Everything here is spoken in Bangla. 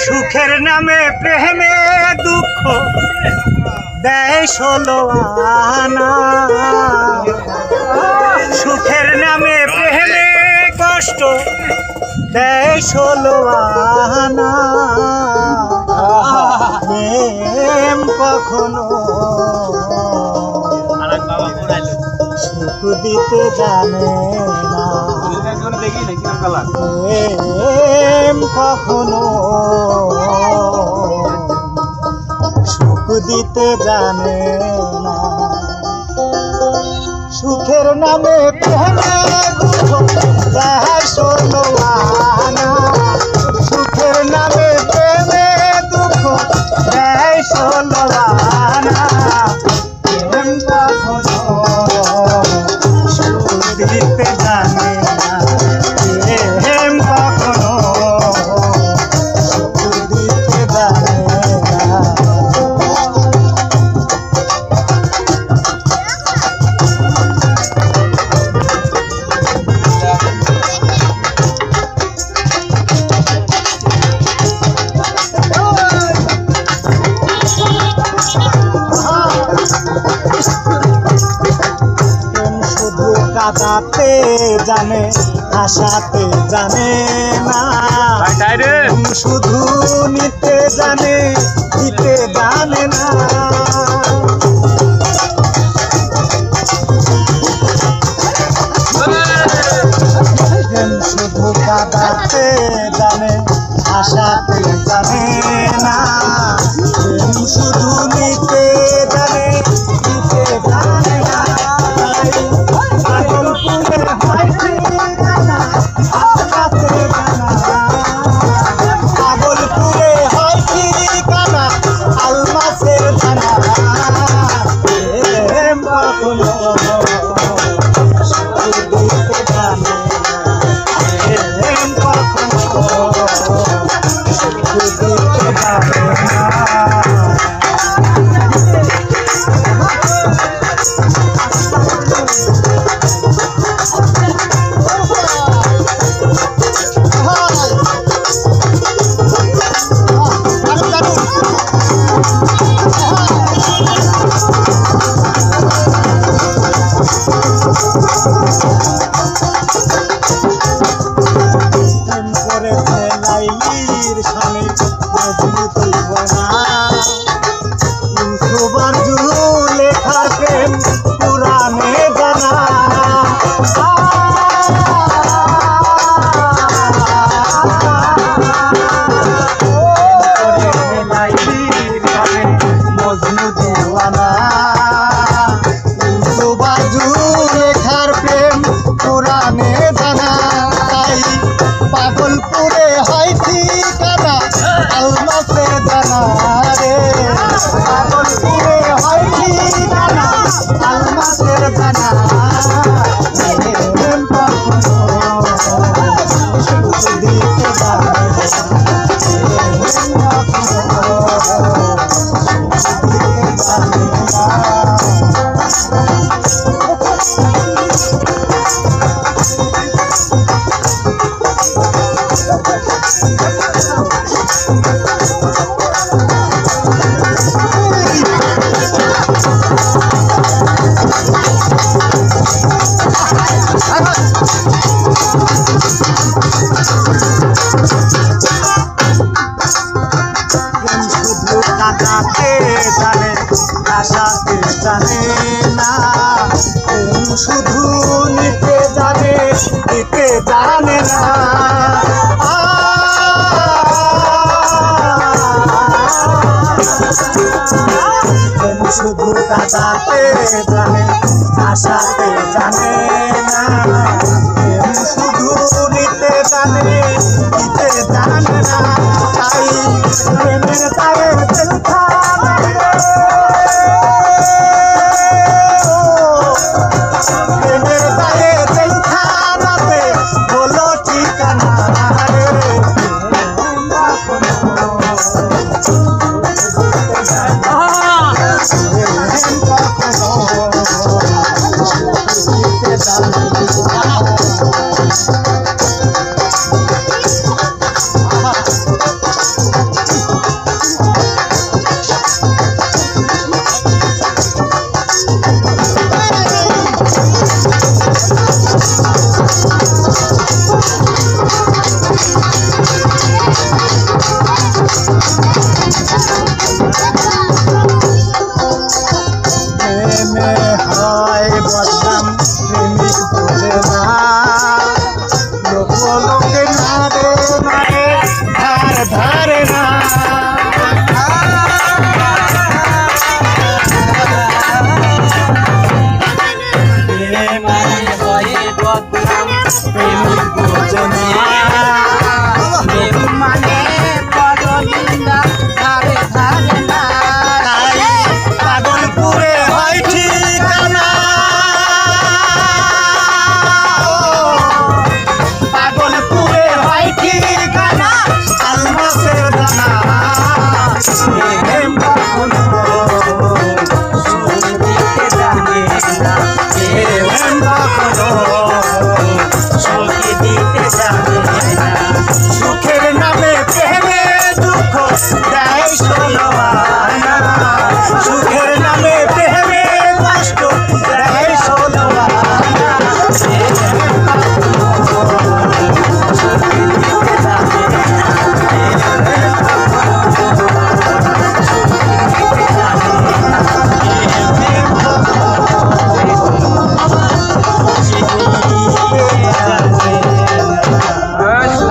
সুখের নামে প্রেমে দুঃখ দেয় 16 আনা। সুখের নামে প্রেমে কষ্ট দেয় 16 আনা। প্রেম কখনো সুখ দিতে জানে না। প্রেম কখনো সুখ দিতে জানে না। সুখের নামে প্রেমে দুঃখ দেয় 16 আনা। সুখের নামে প্রেমে দুঃখ দেয় 16 আনা। প্রেম কখনো সুখ দিতে জানে না। প্রেম কখনো সুখ দিতে জানে না। কাঁদাতে জানে হাসাতে জানে না। শুধু নিতে জানে দিতে জানে না। শুধু কাঁদাতে জানে হাসাতে জানে না। শুধু নিতে জানে দিতে জানে না। পাগলপুরে হয় ঠিকানা আলমাসের দানা রে। পাগলপুরে হয় ঠিকানা আলমাসের দানা। প্রেম কখনো সুখ দিতে জানে না। প্রেম কখনো সুখ দিতে জানে না। শুধু কাঁদাতে জানে হাসাতে জানে না। শুধু নিতে জানে দিতে জানে না। শুধু কাঁদাতে জানে হাসাতে জানে না। শুধু নিতে জানে দিতে জানে না।